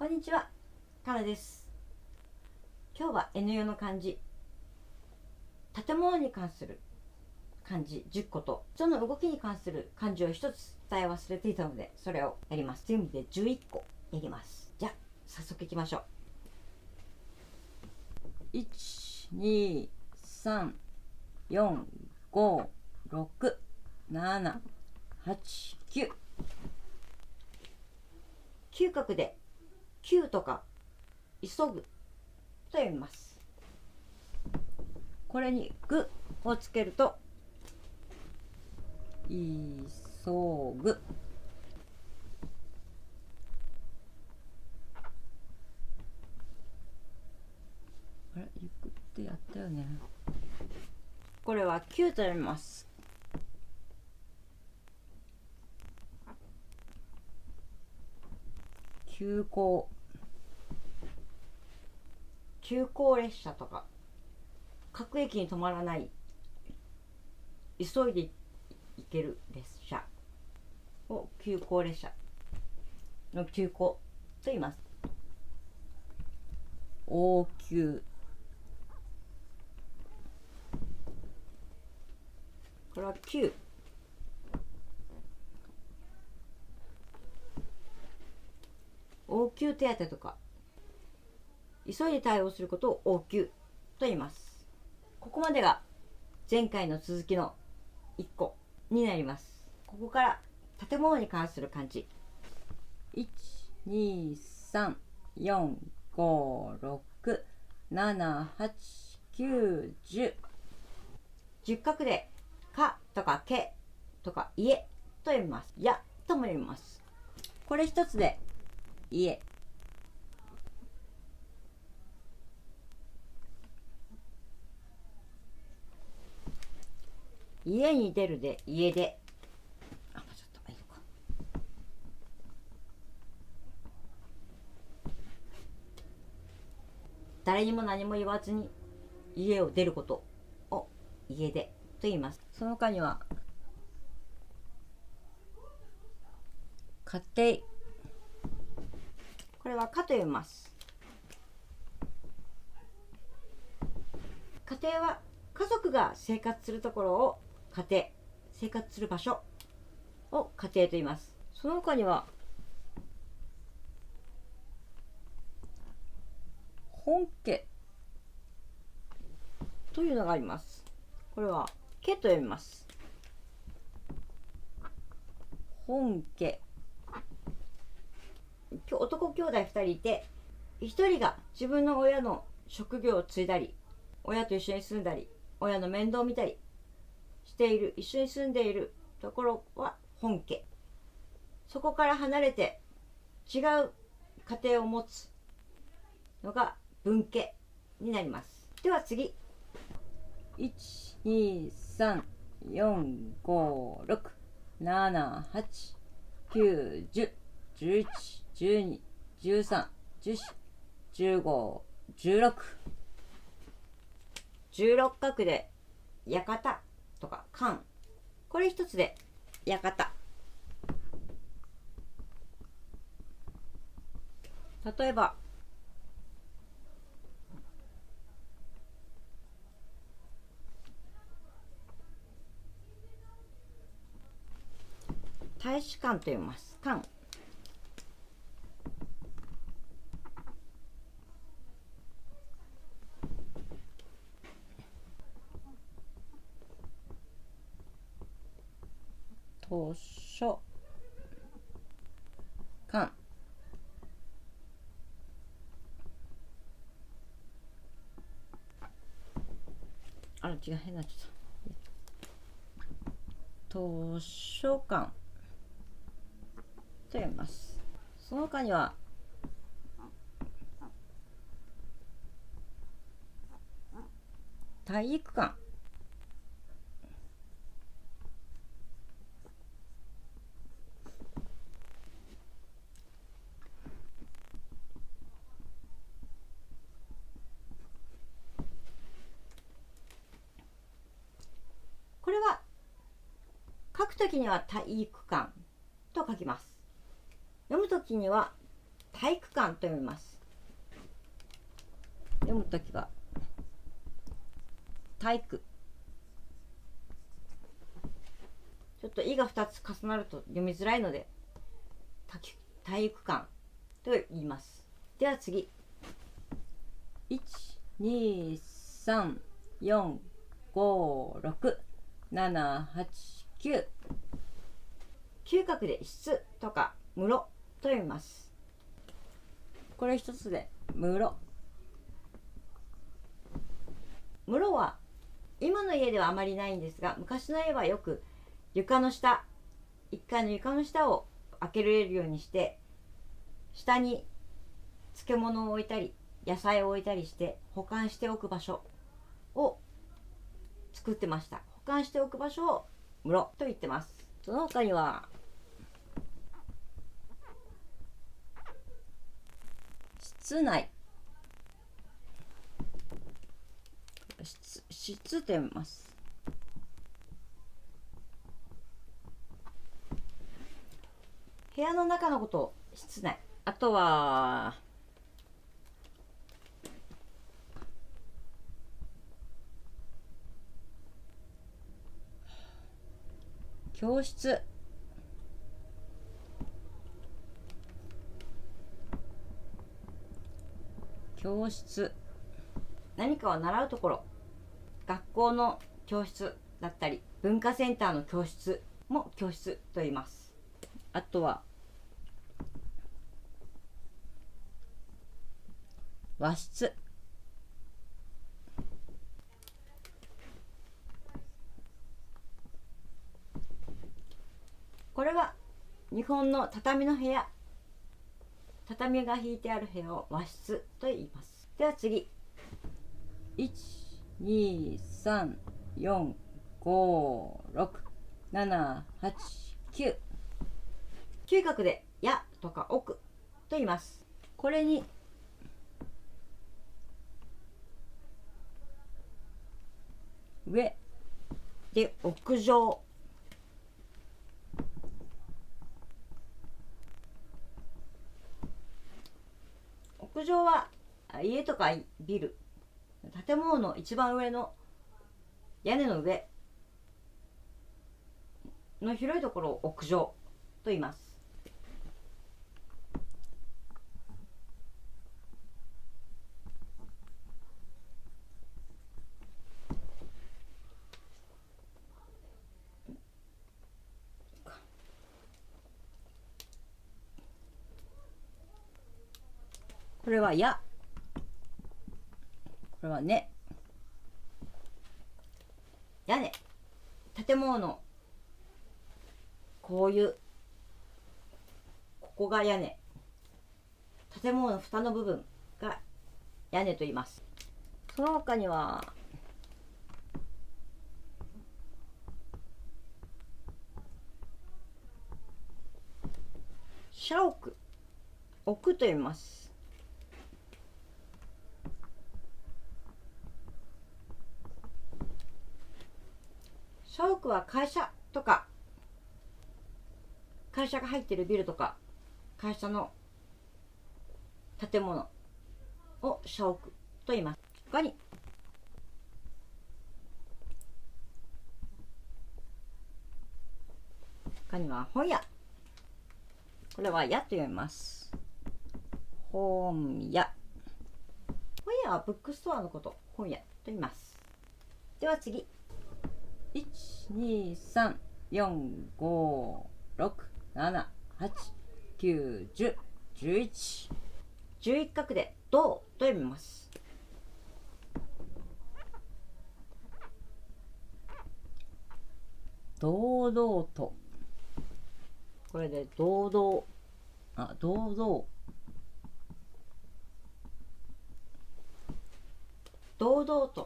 んにちは、かなです。今日は N 4の漢字、建物に関する漢字10個と人の動きに関する漢字を1つ伝え忘れていたので、それをやります。全部で11個やります。じゃあ早速いきましょう。1、2、3、4、5、6、7、8、9。嗅覚で急とか急ぐと読みます。これにぐをつけると急ぐ。あれ、ゆくってやったよね。これは急と読みます。急行列車とか各駅に止まらない急いで行ける列車を急行列車の急行と言います。応急、これは急。応急手当とか急いで対応することを応急と言います。ここまでが前回の続きの1個になります。ここから建物に関する漢字、1、2、3、4、5、6、7、8、9、10。10画でかとかけとか家と読みます。やとも読みます。これ一つで家。家に出るで家で。あ、もうちょっといいのか。誰にも何も言わずに家を出ることを家出と言います。その他には家庭、これは家と読みます。家庭は家族が生活するところを家庭、生活する場所を家庭と言います。その他には本家というのがあります。これは家と読みます。本家、男兄弟2人いて、1人が自分の親の職業を継いだり、親と一緒に住んだり、親の面倒を見たりしている、一緒に住んでいるところは本家。そこから離れて違う家庭を持つのが分家になります。では次、1、2、3、4、5、6、7、8、9、10、11、12、13、14、15、16。16画で館とか館、これ一つで館。例えば大使館と読みます。館、図書館、あら違う、変なっちゃった。図書館と読みます。その他には体育館、これは書くときには体育館と書きます。読むときには体育館と読みます。読むときは体育、ちょっと「い」が2つ重なると読みづらいので体育館と言います。では次、123456789、嗅覚で室とか室と読みます。これ一つで室。室は今の家ではあまりないんですが、昔の家はよく床の下、1階の床の下を開けられるようにして、下に漬物を置いたり野菜を置いたりして保管しておく場所を作ってました。保管しておく場所を室と言ってます。その他には室内、室と読みます。部屋の中のことを室内。あとは教室、教室、何かを習うところ、学校の教室だったり文化センターの教室も教室と言います。あとは和室、これは日本の畳の部屋、畳が引いてある部屋を和室と言います。では次、123456789、嗅覚でやとか奥と言います。これに上で屋上、屋上は家とかビル、建物の一番上の屋根の上の広いところを屋上と言います。これはや、これはね。屋根、建物のこういうここが屋根、建物の蓋の部分が屋根と言います。その他には社屋、屋と言います。社屋は会社とか、会社が入っているビルとか会社の建物を社屋と言います。他には本屋、これは屋と読みます。本屋、本屋はブックストアのこと、本屋と言います。では次、1234567891011、11画で銅と読みます。堂々と、これで堂々、堂々、堂々とっ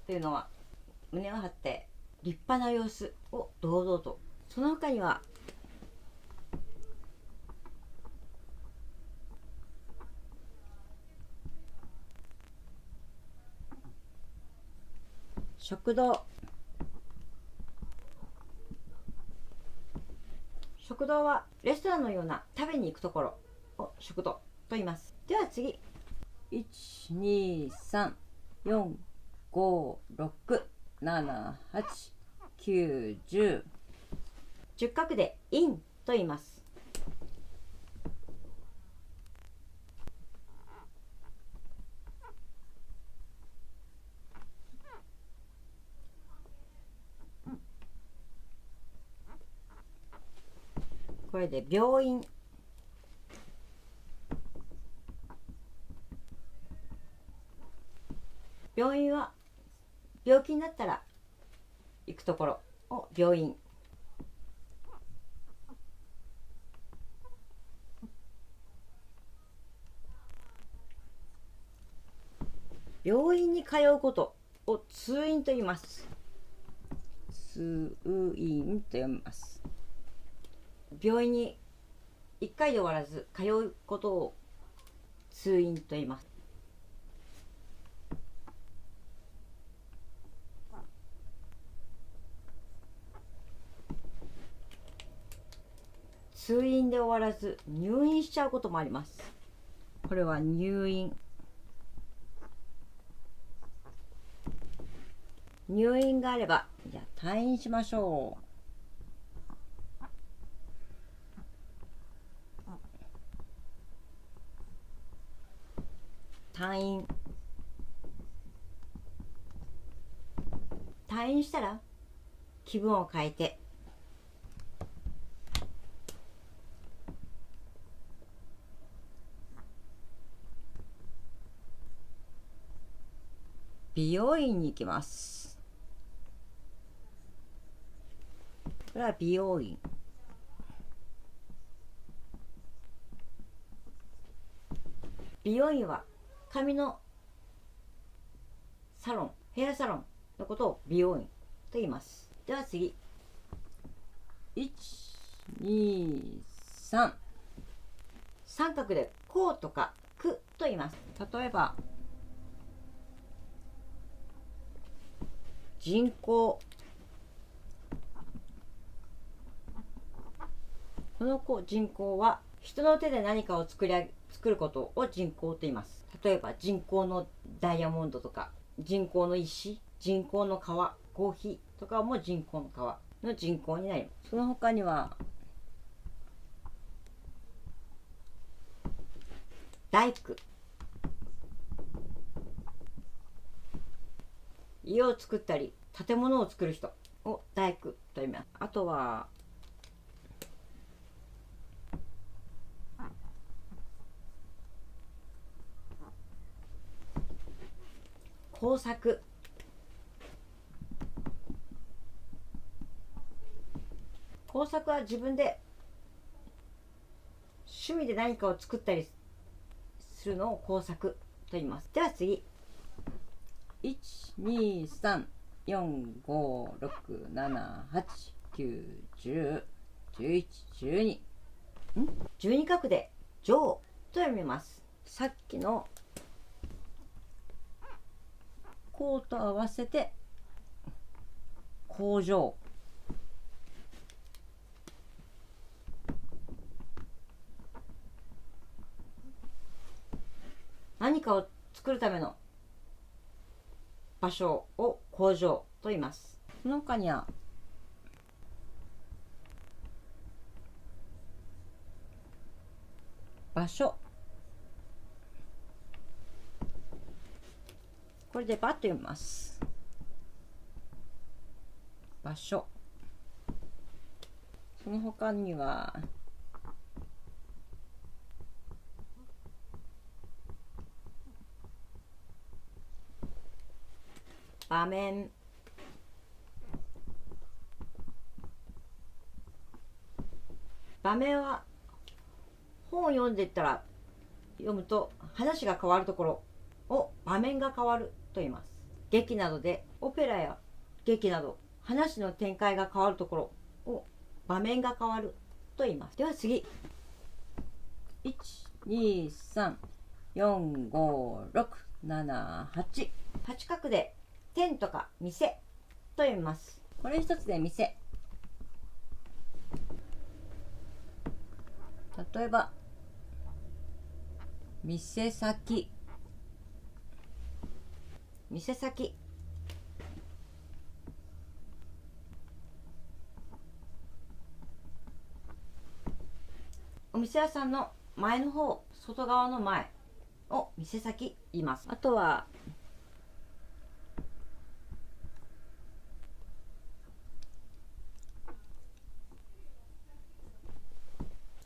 ていうのは胸を張って立派な様子を堂々と。その他には食堂、食堂はレストランのような食べに行くところを食堂言います。では次、12345678910、10画でインと言います。これで病院。病院は病気になったら行くところを病院。病院に通うことを通院と言います。通院と読みます。病院に1回で終わらず通うことを通院と言います。通院で終わらず入院しちゃうこともあります。これは入院。入院があれば、じゃあ退院しましょう。退院。退院したら気分を変えて美容院に行きます。これは美容院。美容院は髪のサロン、ヘアサロンのことを美容院と言います。では次、123、三角でこうとかくと言います。例えば人工。この人工は人の手で何かを作ることを人工と言います。例えば人工のダイヤモンドとか人工の石、人工の革、コーヒーとかも人工の革の人工になります。その他には大工。家を作ったり建物を作る人を大工と言います。あとは工作。工作は自分で趣味で何かを作ったりするのを工作と言います。では次、123456789101112、12画で上と読みます。さっきのこうと合わせて工場。何かを作るための場所を工場と言います。その他には場所。これでバッと読みます。場所。その他には場面。場面は本を読んでいったら読むと話が変わるところを場面が変わると言います。劇などでオペラや劇など話の展開が変わるところを場面が変わると言います。では次、123456788画で店とか店と読みます。これ一つで店。例えば店先、店先。お店屋さんの前の方、外側の前を店先言います。あとは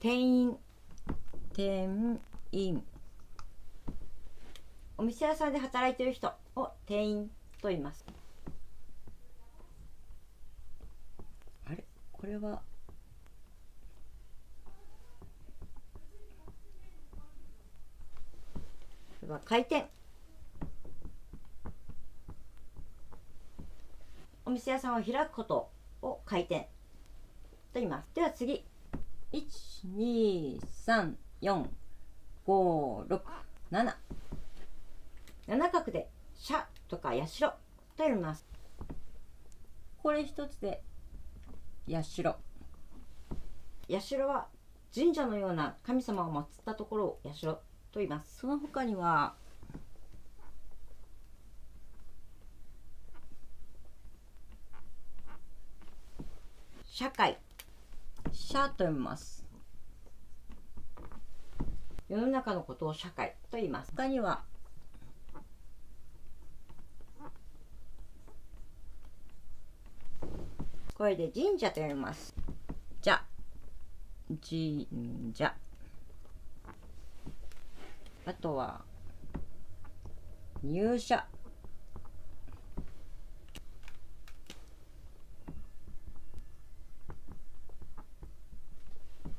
店員、店員。お店屋さんで働いている人を店員と言います。あれ、これは開店。お店屋さんを開くことを開店と言います。では次、1、2、3、4、5、6、7。7画で社とか社と読みます。これ一つで社。社は神社のような神様を祀ったところを社と言います。その他には社会、社と読みます。世の中のことを社会と言います。他にはこれで神社と読みます。じゃ、神社。あとは入社。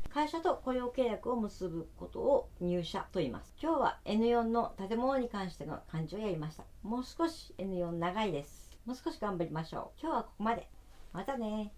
会社と雇用契約を結ぶことを入社と言います。今日は N4 の建物に関しての漢字をやりました。もう少し N4 長いです。もう少し頑張りましょう。今日はここまで。またね。